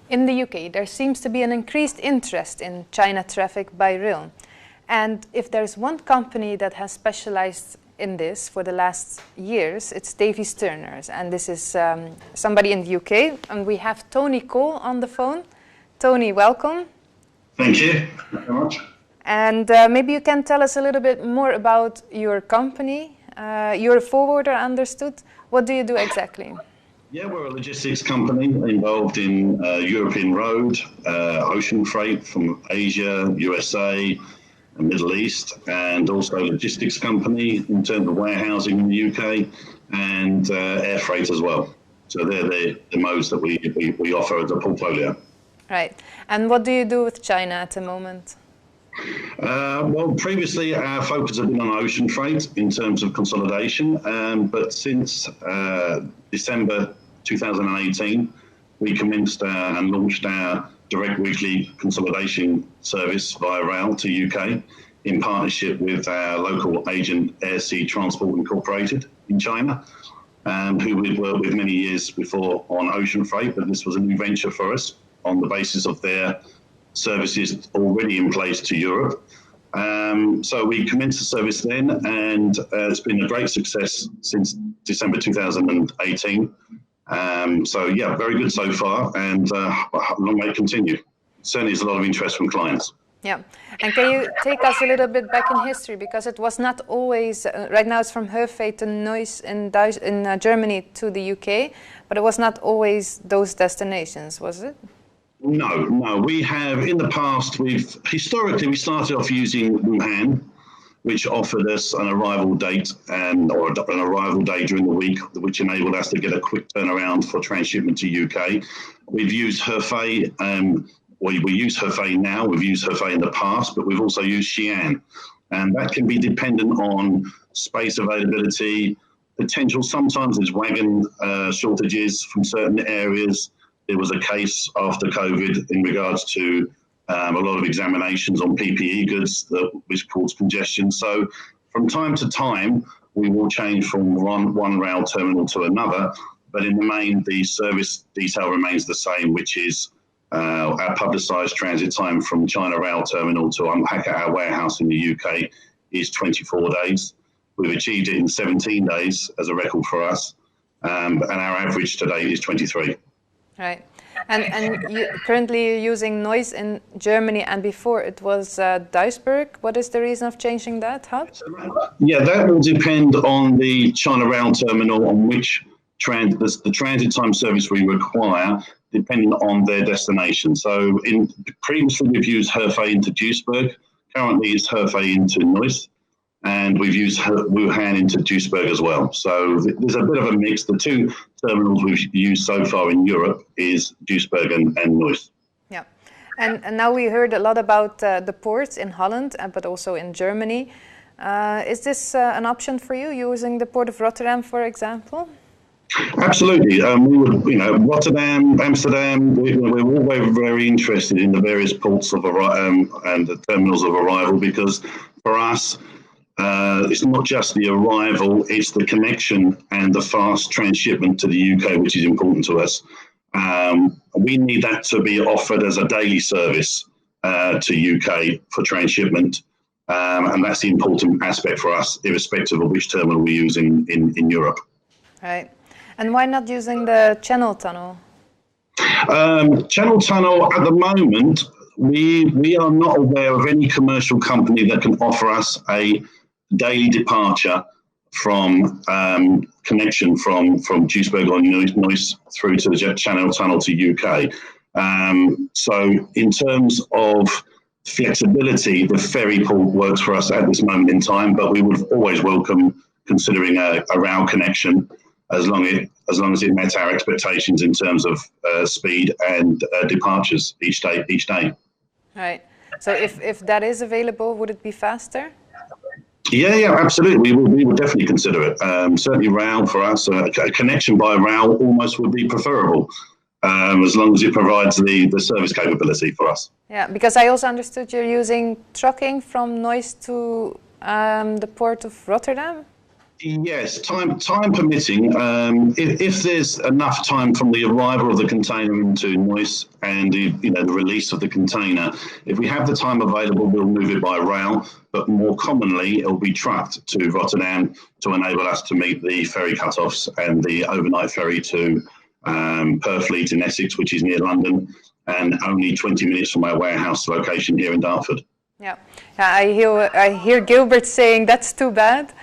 In the UK, there seems to be an increased interest in China traffic by rail. And if there's one company that has specialized in this for the last years, it's Davies Turners. And this is somebody in the UK. And we have Tony Cole on the phone. Tony, welcome. Thank you very much. And maybe you can tell us a little bit more about your company. You're a forwarder, understood. What do you do exactly? Yeah, we're a logistics company involved in European road, ocean freight from Asia, USA, and Middle East, and also a logistics company in terms of warehousing in the UK and air freight as well. So they're the modes that we offer as a portfolio. Right. And what do you do with China at the moment? Well, previously our focus had been on ocean freight in terms of consolidation, but since December 2018, we commenced and launched our direct weekly consolidation service via rail to UK in partnership with our local agent Air Sea Transport Incorporated in China, who we'd worked with many years before on ocean freight, but this was a new venture for us on the basis of their services already in place to Europe. So we commenced the service then, and it's been a great success since December 2018. So yeah, very good so far, and long may it continue. Certainly there's a lot of interest from clients. Yeah, and can you take us a little bit back in history, because it was not always, right now it's from Hefei to Neuss in Germany to the UK, but it was not always those destinations, was it? No. We have, in the past, historically we started off using Wuhan, which offered us an arrival date or an arrival day during the week, which enabled us to get a quick turnaround for transshipment to UK. We've used Hefei, we use Hefei now, we've used Hefei in the past, but we've also used Xi'an. And that can be dependent on space availability, potential, sometimes there's wagon shortages from certain areas. There was a case after COVID in regards to a lot of examinations on PPE goods, which caused congestion. So from time to time, we will change from one rail terminal to another, but in the main, the service detail remains the same, which is our publicised transit time from China Rail Terminal to unpack at our warehouse in the UK is 24 days. We've achieved it in 17 days as a record for us, and our average today is 23. Right. And currently you're using Neuss in Germany, and before it was Duisburg. What is the reason of changing that hub? Yeah, that will depend on the China Rail Terminal, on which the transit time service we require, depending on their destination. So previously we've used Hefei into Duisburg. Currently it's Hefei into Neuss. And we've used Wuhan into Duisburg as well. So there's a bit of a mix. The two terminals we've used so far in Europe is Duisburg and Neuss. Yeah, and now we heard a lot about the ports in Holland, but also in Germany. Is this an option for you, using the port of Rotterdam, for example? Absolutely. We would, Rotterdam, Amsterdam, we're all very interested in the various ports of and the terminals of arrival, because for us, it's not just the arrival, it's the connection and the fast transshipment to the UK, which is important to us. We need that to be offered as a daily service to UK for transshipment. And that's the important aspect for us, irrespective of which terminal we use in Europe. Right. And why not using the Channel Tunnel? Channel Tunnel, at the moment, we are not aware of any commercial company that can offer us a daily departure from connection from Duisburg or Neuss through to the Channel Tunnel to UK. So in terms of flexibility, the ferry port works for us at this moment in time, but we would always welcome considering a rail connection as long as it met our expectations in terms of speed and departures each day. Right. So if that is available, would it be faster? Yeah, absolutely. We would definitely consider it. Certainly rail for us, a connection by rail almost would be preferable, as long as it provides the service capability for us. Yeah, because I also understood you're using trucking from Neuss to the port of Rotterdam? Yes, time permitting. If there's enough time from the arrival of the container into Neuss and the release of the container, if we have the time available, we'll move it by rail. But more commonly, it'll be trucked to Rotterdam to enable us to meet the ferry cut-offs and the overnight ferry to Purfleet in Essex, which is near London, and only 20 minutes from our warehouse location here in Dartford. Yeah, I hear Gilbert saying that's too bad.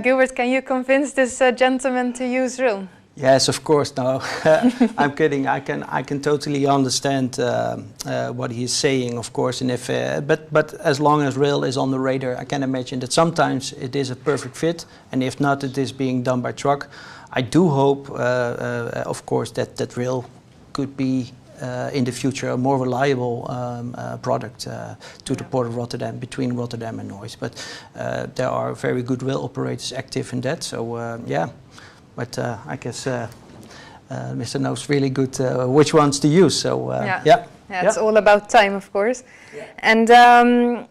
Gilbert, can you convince this gentleman to use RIL? Yes, of course. No, I'm kidding. I can totally understand what he's saying, of course. And if but as long as RIL is on the radar, I can imagine that sometimes it is a perfect fit, and if not, it is being done by truck. I do hope, of course, that RIL could be in the future a more reliable product to the Port of Rotterdam, between Rotterdam and Neuss. But there are very good rail operators active in that. So yeah, but I guess Mr. knows really good which ones to use. So yeah, it's all about time, of course. Yeah. And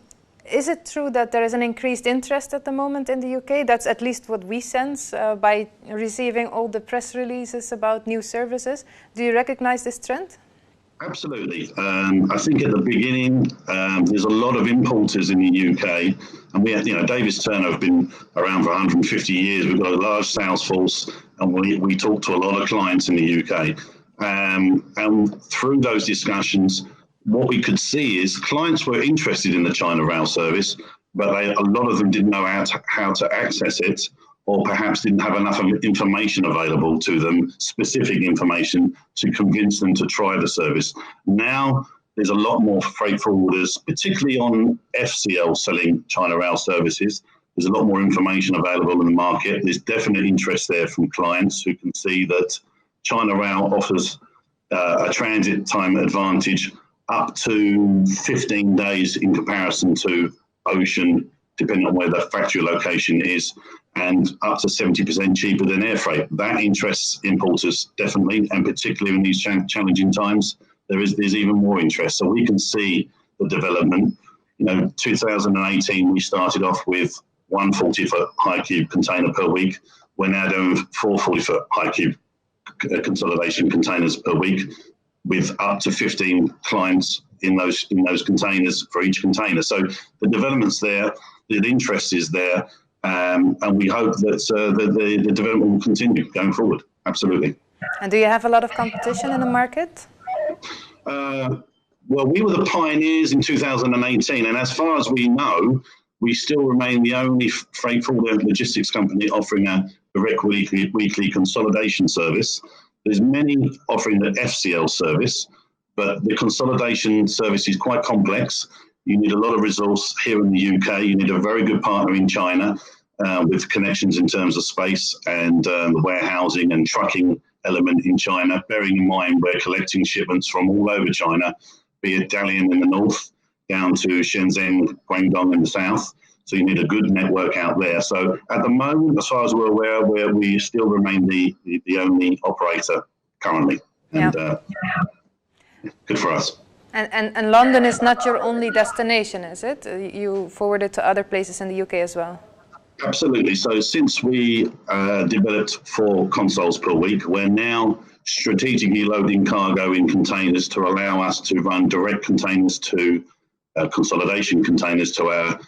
is it true that there is an increased interest at the moment in the UK? That's at least what we sense by receiving all the press releases about new services. Do you recognize this trend? Absolutely. I think at the beginning, there's a lot of importers in the UK, and we have, Davis Turner have been around for 150 years. We've got a large sales force, and we talk to a lot of clients in the UK. And through those discussions, what we could see is clients were interested in the China Rail service, but a lot of them didn't know how to access it, or perhaps didn't have enough information available to them, specific information to convince them to try the service. Now there's a lot more freight forwarders, particularly on FCL selling China Rail services. There's a lot more information available in the market. There's definite interest there from clients who can see that China Rail offers a transit time advantage up to 15 days in comparison to ocean, depending on where the factory location is, and up to 70% cheaper than air freight. That interests importers definitely, and particularly in these challenging times, there's even more interest. So we can see the development. 2018 we started off with 1 40-foot high cube container per week. We're now doing 4 40-foot high cube consolidation containers per week, with up to 15 clients in those containers for each container. So the development's there, the interest is there. And we hope that the development will continue going forward. Absolutely. And do you have a lot of competition in the market? Well, we were the pioneers in 2018, and as far as we know, we still remain the only freight forwarder logistics company offering a direct weekly consolidation service. There's many offering the FCL service, but the consolidation service is quite complex. You need a lot of resource here in the UK. You need a very good partner in China with connections in terms of space and the warehousing and trucking element in China, bearing in mind we're collecting shipments from all over China, be it Dalian in the north, down to Shenzhen, Guangdong in the south. So you need a good network out there. So at the moment, as far as we're aware, we still remain the only operator currently. And good for us. And London is not your only destination, is it? You forward it to other places in the UK as well? Absolutely. So since we developed 4 consoles per week, we're now strategically loading cargo in containers to allow us to run direct containers to consolidation containers to our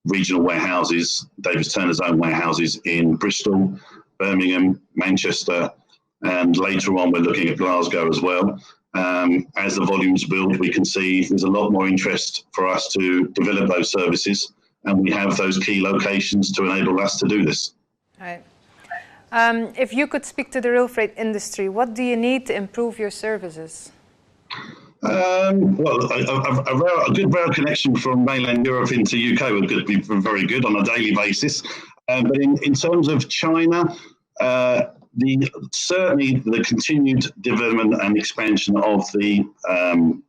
regional warehouses, Davis Turner's own warehouses in Bristol, Birmingham, Manchester, and later on we're looking at Glasgow as well. As the volumes build, we can see there's a lot more interest for us to develop those services, and we have those key locations to enable us to do this. Right. If you could speak to the rail freight industry, what do you need to improve your services? Well, a good rail connection from mainland Europe into UK would be very good on a daily basis. But in terms of China, certainly the continued development and expansion of the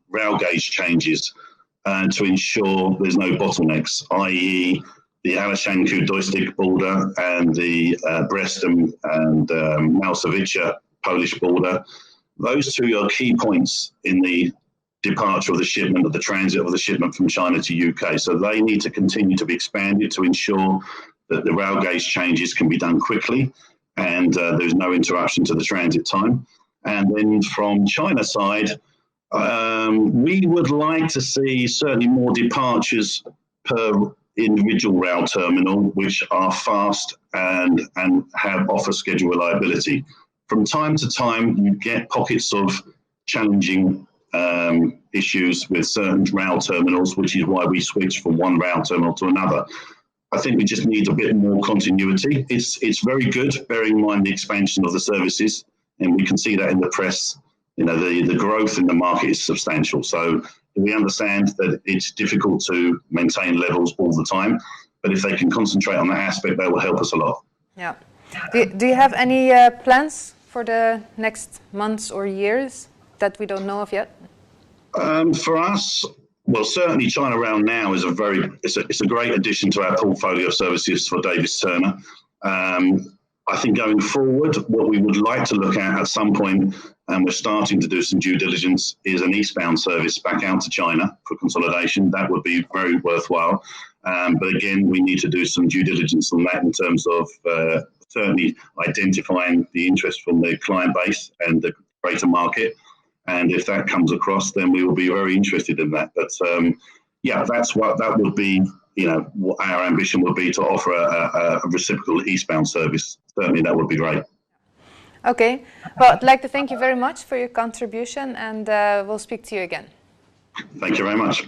rail gauge changes to ensure there's no bottlenecks, i.e. the Alashanku-Doistic border and the Brest and Malsowice Polish border. Those 2 are key points in the departure of the shipment, of the transit of the shipment from China to UK. So they need to continue to be expanded to ensure that the rail gauge changes can be done quickly and there's no interruption to the transit time. And then from China side, we would like to see certainly more departures per individual rail terminal, which are fast and offer schedule reliability. From time to time, you get pockets of challenging issues with certain rail terminals, which is why we switch from one rail terminal to another. I think we just need a bit more continuity. It's very good, bearing in mind the expansion of the services, and we can see that in the press. You know, the growth in the market is substantial. So we understand that it's difficult to maintain levels all the time, but if they can concentrate on that aspect, that will help us a lot. Yeah. Do you have any plans for the next months or years that we don't know of yet? For us, well, certainly China Rail now is it's a great addition to our portfolio of services for Davis Turner. I think going forward, what we would like to look at some point, and we're starting to do some due diligence, is an eastbound service back out to China for consolidation. That would be very worthwhile. But again, we need to do some due diligence on that in terms of certainly identifying the interest from the client base and the greater market. And if that comes across, then we will be very interested in that. But yeah, that would be, you know, what our ambition would be, to offer a reciprocal eastbound service. Certainly that would be great. Okay, well, I'd like to thank you very much for your contribution, and we'll speak to you again. Thank you very much.